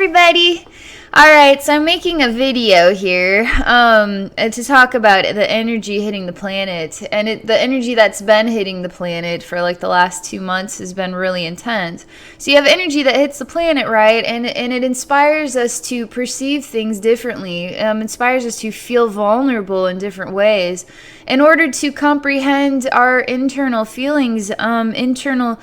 everybody. All right, so I'm making a video here to talk about the energy hitting the planet. And the energy that's been hitting the planet for like the last 2 months has been really intense. So you have energy that hits the planet, right? And it inspires us to perceive things differently, inspires us to feel vulnerable in different ways in order to comprehend our internal feelings, the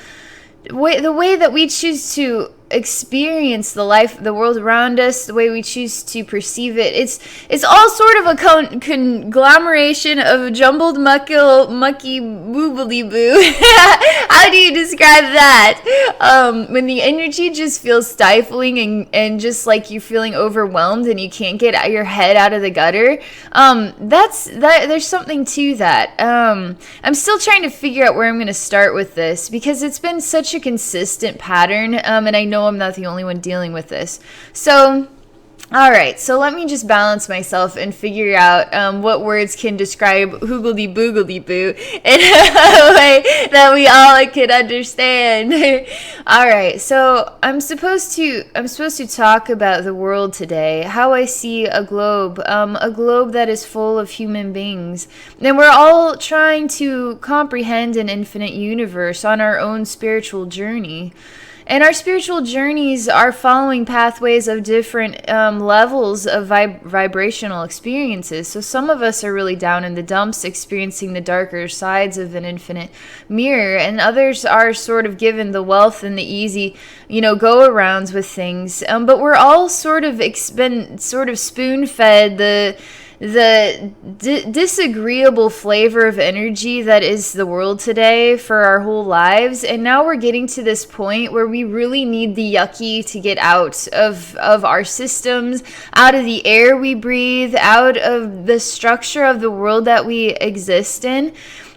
way that we choose to experience the world around us, the way we choose to perceive it. It's all sort of a conglomeration of jumbled mucky boobly boo. How do you describe that? When the energy just feels stifling and just like you're feeling overwhelmed and you can't get your head out of the gutter. There's something to that. I'm still trying to figure out where I'm going to start with this because it's been such a consistent pattern, and I know I'm not the only one dealing with this. So, all right, so let me just balance myself and figure out what words can describe hoogledy boogledy boo in a way that we all can understand. All right, so I'm supposed to talk about the world today, how I see a globe that is full of human beings, and we're all trying to comprehend an infinite universe on our own spiritual journey. And our spiritual journeys are following pathways of different levels of vibrational experiences. So some of us are really down in the dumps, experiencing the darker sides of an infinite mirror, and others are sort of given the wealth and the easy, go-arounds with things. But we're all sort of been sort of spoon-fed the disagreeable flavor of energy that is the world today for our whole lives, and now we're getting to this point where we really need the yucky to get out of our systems, out of the air we breathe, out of the structure of the world that we exist in.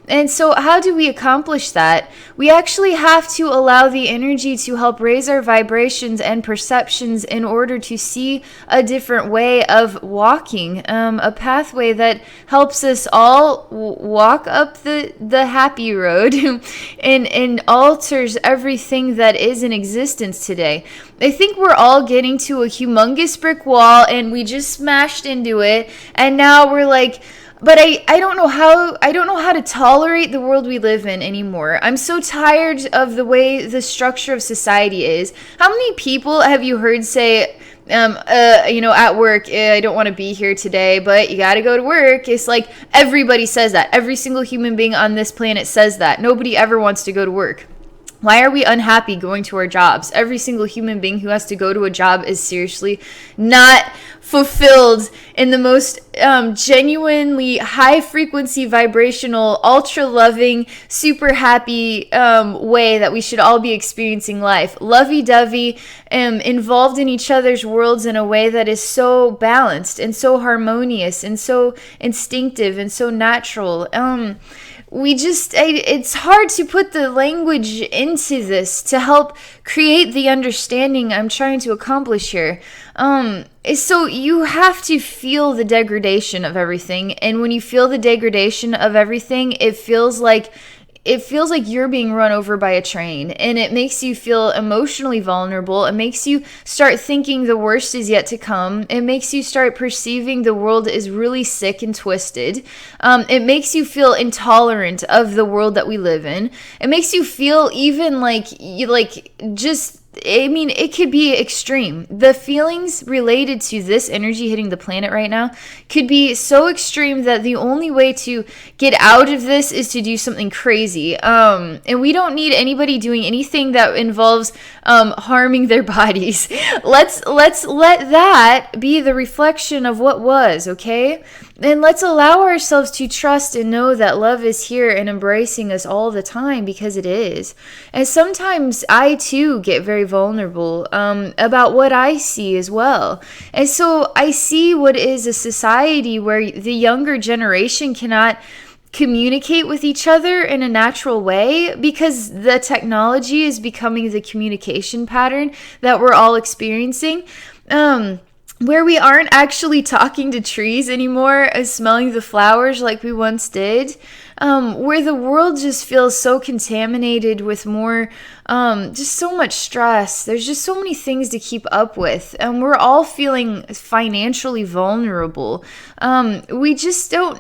And so how do we accomplish that? We actually have to allow the energy to help raise our vibrations and perceptions in order to see a different way of walking, a pathway that helps us all walk up the happy road and alters everything that is in existence today. I think we're all getting to a humongous brick wall and we just smashed into it, and now we're like, but I don't know how to tolerate the world we live in anymore. I'm so tired of the way the structure of society is. How many people have you heard say, at work, I don't want to be here today, but you got to go to work? It's like everybody says that. Every single human being on this planet says that. Nobody ever wants to go to work. Why are we unhappy going to our jobs? Every single human being who has to go to a job is seriously not fulfilled in the most genuinely high-frequency, vibrational, ultra-loving, super happy way that we should all be experiencing life. Lovey-dovey, involved in each other's worlds in a way that is so balanced and so harmonious and so instinctive and so natural. It's hard to put the language into this to help create the understanding I'm trying to accomplish here. So you have to feel the degradation of everything, and when you feel the degradation of everything, it feels like you're being run over by a train, and it makes you feel emotionally vulnerable. It makes you start thinking the worst is yet to come. It makes you start perceiving the world is really sick and twisted. It makes you feel intolerant of the world that we live in. It makes you feel even it could be extreme. The feelings related to this energy hitting the planet right now could be so extreme that the only way to get out of this is to do something crazy. And we don't need anybody doing anything that involves harming their bodies. Let's let that be the reflection of what was, okay? And let's allow ourselves to trust and know that love is here and embracing us all the time, because it is. And sometimes I too get very vulnerable about what I see as well. And so I see what is a society where the younger generation cannot communicate with each other in a natural way because the technology is becoming the communication pattern that we're all experiencing. where we aren't actually talking to trees anymore and smelling the flowers like we once did, where the world just feels so contaminated with more, just so much stress. There's just so many things to keep up with, and we're all feeling financially vulnerable. We just don't,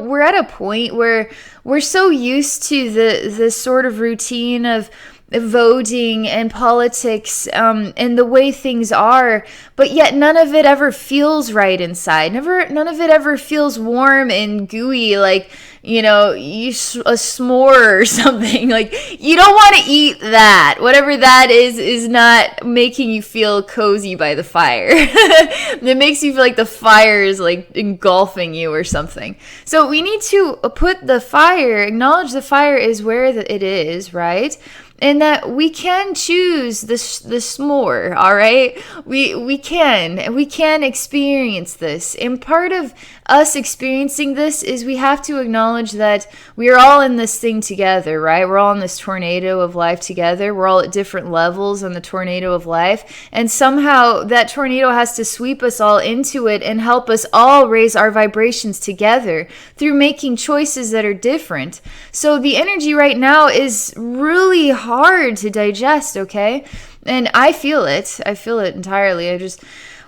we're at a point where we're so used to the sort of routine of voting and politics, and the way things are, but yet none of it ever feels right inside. None of it ever feels warm and gooey, like, a s'more or something. Like, you don't want to eat that. Whatever that is not making you feel cozy by the fire. It makes you feel like the fire is like engulfing you or something. So we need to acknowledge the fire is where it is, right? And that we can choose the s'more, all right? We can experience this. And part of us experiencing this is we have to acknowledge that we're all in this thing together, right? We're all in this tornado of life together. We're all at different levels on the tornado of life. And somehow that tornado has to sweep us all into it and help us all raise our vibrations together through making choices that are different. So the energy right now is really hard to digest, okay? And I feel it. I feel it entirely.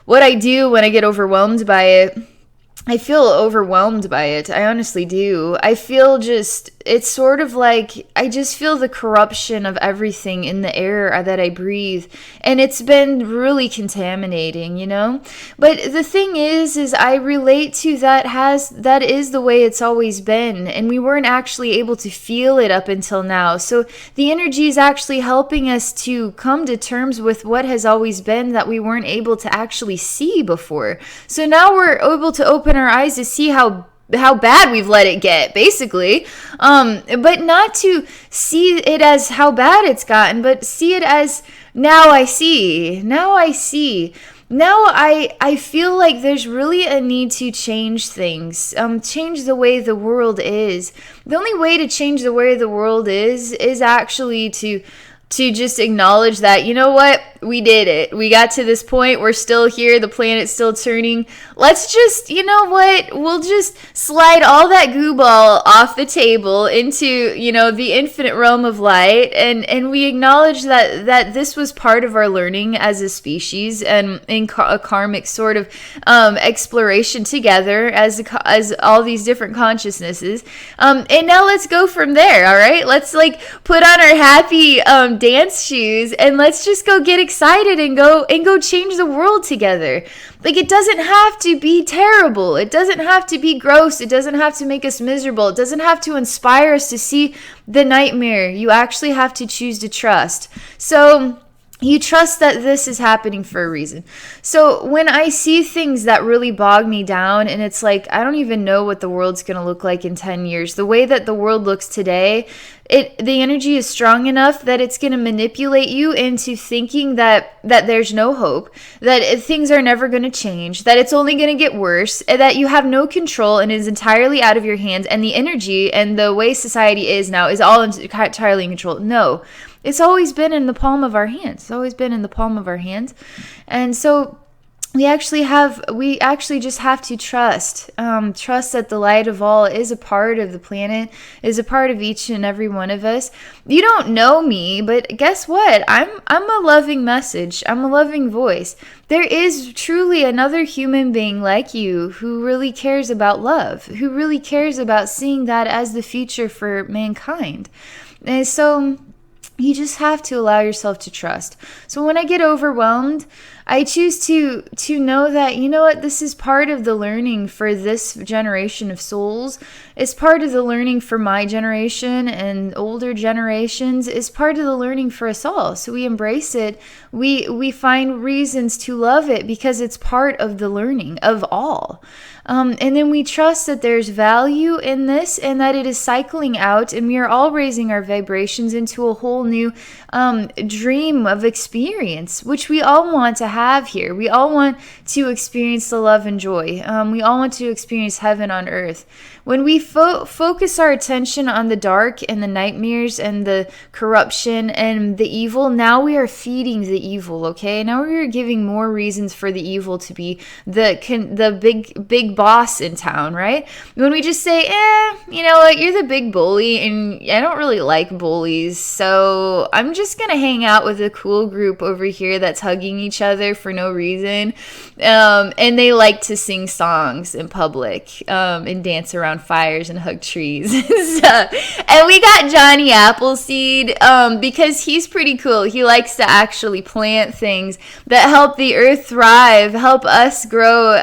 What I do when I get overwhelmed by it, I feel overwhelmed by it. I honestly do. I feel it's sort of like, I just feel the corruption of everything in the air that I breathe. And it's been really contaminating, But the thing is I relate to that is the way it's always been. And we weren't actually able to feel it up until now. So the energy is actually helping us to come to terms with what has always been that we weren't able to actually see before. So now we're able to open our eyes to see how bad we've let it get, basically, but not to see it as how bad it's gotten, but see it as now I see. Now I feel like there's really a need to change things, change the way the world is. The only way to change the way the world is actually to just acknowledge that, you know what, we did it. We got to this point. We're still here. The planet's still turning. Let's just, we'll just slide all that goo ball off the table into, the infinite realm of light. And we acknowledge that this was part of our learning as a species and in a karmic sort of exploration together as all these different consciousnesses. And now let's go from there. All right. Let's put on our happy dance shoes and let's just go get excited and go change the world together. It doesn't have to be terrible. It doesn't have to be gross. It doesn't have to make us miserable. It doesn't have to inspire us to see the nightmare. You actually have to choose to trust. So you trust that this is happening for a reason. So when I see things that really bog me down and it's like, I don't even know what the world's going to look like in 10 years. The way that the world looks today, the energy is strong enough that it's going to manipulate you into thinking that there's no hope, that things are never going to change, that it's only going to get worse, and that you have no control and is entirely out of your hands. And the energy and the way society is now is all entirely in control. No. It's always been in the palm of our hands. It's always been in the palm of our hands. And so we actually just have to trust. Trust that the light of all is a part of the planet, is a part of each and every one of us. You don't know me, but guess what? I'm a loving message. I'm a loving voice. There is truly another human being like you who really cares about love, who really cares about seeing that as the future for mankind. And so you just have to allow yourself to trust. So when I get overwhelmed, I choose to know that, you know what, this is part of the learning for this generation of souls. It's part of the learning for my generation and older generations. It's part of the learning for us all. So we embrace it. We find reasons to love it because it's part of the learning of all. And then we trust that there's value in this and that it is cycling out and we are all raising our vibrations into a whole new dream of experience, which we all want to have here. We all want to experience the love and joy. We all want to experience heaven on earth. When we focus our attention on the dark and the nightmares and the corruption and the evil, now we are feeding the evil, okay? Now we are giving more reasons for the evil to be the big boss in town, right? When we just say, you know what, you're the big bully, and I don't really like bullies, so I'm just gonna hang out with a cool group over here that's hugging each other for no reason, and they like to sing songs in public, and dance around fires and hug trees. And we got Johnny Appleseed, because he's pretty cool. He likes to actually plant things that help the earth thrive, help us grow,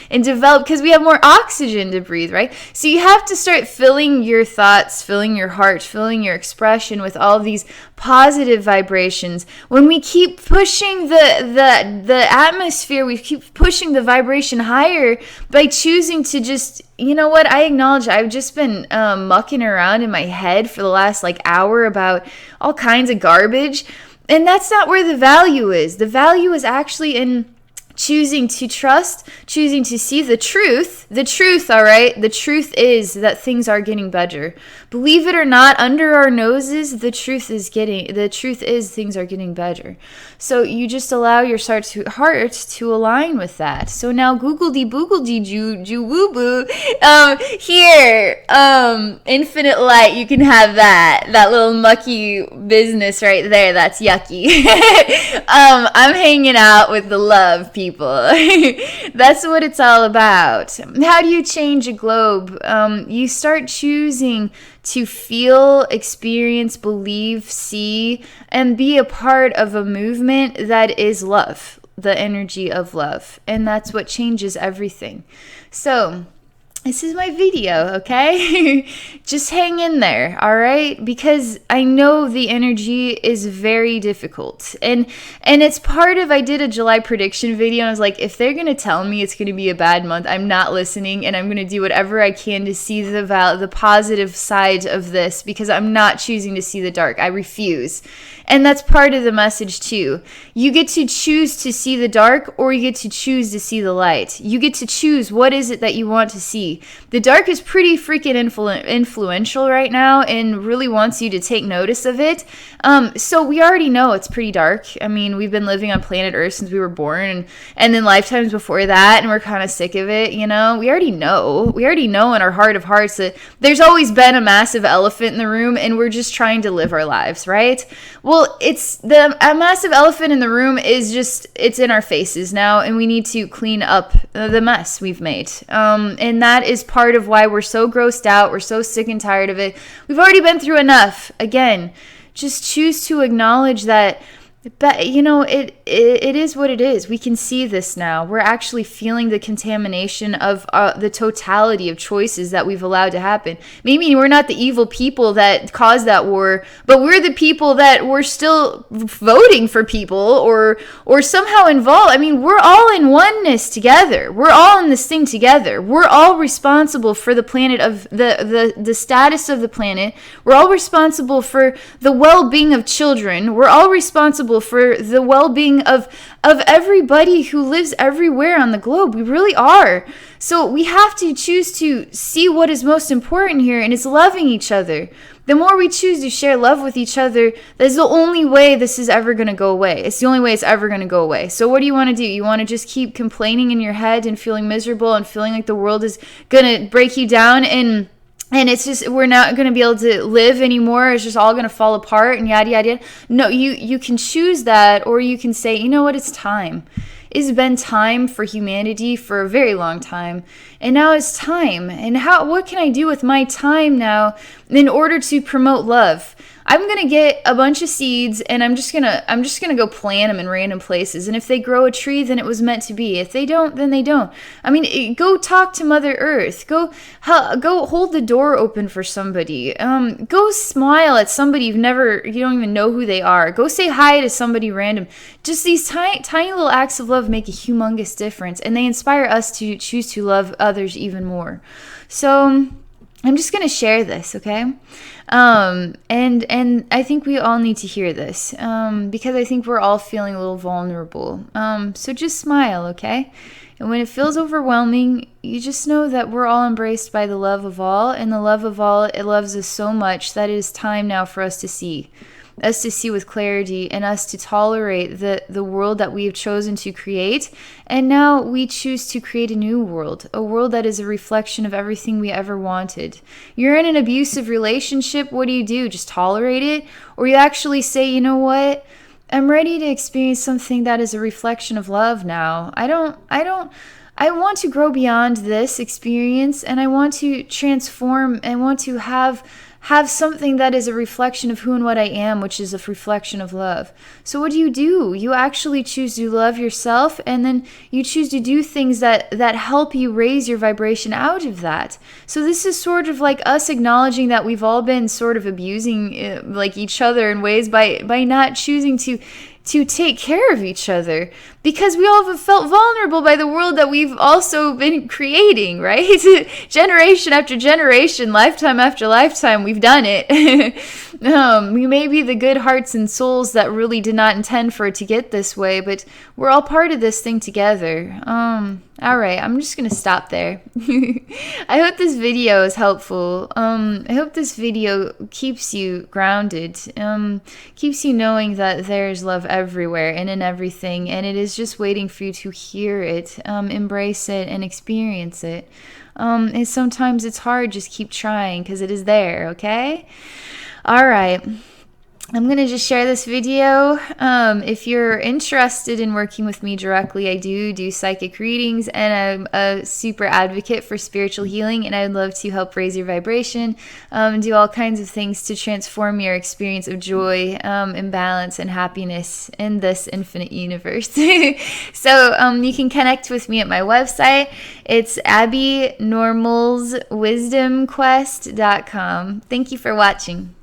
and develop, because we have more oxygen to breathe, right? So you have to start filling your thoughts, filling your heart, filling your expression with all these positive vibrations. When we keep pushing the atmosphere, we keep pushing the vibration higher by choosing to just, you know what, I acknowledge I've just been mucking around in my head for the last hour about all kinds of garbage, and that's not where the value is. The value is actually in choosing to trust, choosing to see the truth, all right? The truth is that things are getting better. Believe it or not, under our noses, the truth is things are getting better. So you just allow your heart to align with that. So now googledy woo boo, here, infinite light, you can have that little mucky business right there. That's yucky. I'm hanging out with the love people. That's what it's all about. How do you change a globe? You start choosing to feel, experience, believe, see, and be a part of a movement that is love, the energy of love. And that's what changes everything. So this is my video, okay? Just hang in there, all right? Because I know the energy is very difficult. And it's part of, I did a July prediction video, and I was like, if they're going to tell me it's going to be a bad month, I'm not listening, and I'm going to do whatever I can to see the positive side of this, because I'm not choosing to see the dark. I refuse. And that's part of the message too. You get to choose to see the dark, or you get to choose to see the light. You get to choose what is it that you want to see. The dark is pretty freaking influential right now and really wants you to take notice of it. So we already know it's pretty dark. I mean, we've been living on planet Earth since we were born, and then lifetimes before that, and we're kind of sick of it, you know? We already know in our heart of hearts that there's always been a massive elephant in the room, and we're just trying to live our lives, right? Well, a massive elephant in the room is just, it's in our faces now, and we need to clean up the mess we've made. And that is part of why we're so grossed out. We're so sick and tired of it. We've already been through enough. Again, just choose to acknowledge that. But, you know, it is what it is. We can see this now. We're actually feeling the contamination of the totality of choices that we've allowed to happen. Maybe we're not the evil people that caused that war, but we're the people that were still voting for people or somehow involved. I mean, we're all in oneness together. We're all in this thing together. We're all responsible for the planet of the status of the planet. We're all responsible for the well-being of children. We're all responsible for the well-being of everybody who lives everywhere on the globe. We really are. So we have to choose to see what is most important here, and it's loving each other. The more we choose to share love with each other, that's the only way this is ever going to go away. It's the only way it's ever going to go away. So what do you want to do? You want to just keep complaining in your head and feeling miserable and feeling like the world is going to break you down, and it's just, we're not going to be able to live anymore. It's just all going to fall apart and yada, yada, yada. No, you can choose that, or you can say, you know what, it's time. It's been time for humanity for a very long time, and now it's time. And what can I do with my time now in order to promote love? I'm going to get a bunch of seeds, and I'm just going to go plant them in random places. And if they grow a tree, then it was meant to be. If they don't, then they don't. I mean, go talk to Mother Earth. Go hold the door open for somebody. Go smile at somebody you don't even know who they are. Go say hi to somebody random. Just these tiny little acts of love make a humongous difference, and they inspire us to choose to love others even more. So I'm just gonna share this, okay? And I think we all need to hear this, because I think we're all feeling a little vulnerable. So just smile, okay? And when it feels overwhelming, you just know that we're all embraced by the love of all, and the love of all, it loves us so much that it is time now for us to see with clarity, and us to tolerate the world that we have chosen to create. And now we choose to create a new world, a world that is a reflection of everything we ever wanted. You're in an abusive relationship, what do? Just tolerate it? Or you actually say, you know what? I'm ready to experience something that is a reflection of love now. I want to grow beyond this experience, and I want to transform and want to have something that is a reflection of who and what I am, which is a reflection of love. So what do? You actually choose to love yourself, and then you choose to do things that help you raise your vibration out of that. So this is sort of like us acknowledging that we've all been sort of abusing like each other in ways by not choosing to take care of each other, because we all have felt vulnerable by the world that we've also been creating, right? Generation after generation, lifetime after lifetime, we've done it. We may be the good hearts and souls that really did not intend for it to get this way, but we're all part of this thing together. All right, I'm just gonna stop there. I hope this video is helpful. I hope this video keeps you grounded, keeps you knowing that there's love everywhere and in everything, and it is just waiting for you to hear it, embrace it, and experience it. And sometimes it's hard, just keep trying, because it is there, okay? All right. I'm going to just share this video. If you're interested in working with me directly, I do psychic readings, and I'm a super advocate for spiritual healing, and I'd love to help raise your vibration, and do all kinds of things to transform your experience of joy, and balance and happiness in this infinite universe. So you can connect with me at my website. It's abbynormalswisdomquest.com. Thank you for watching.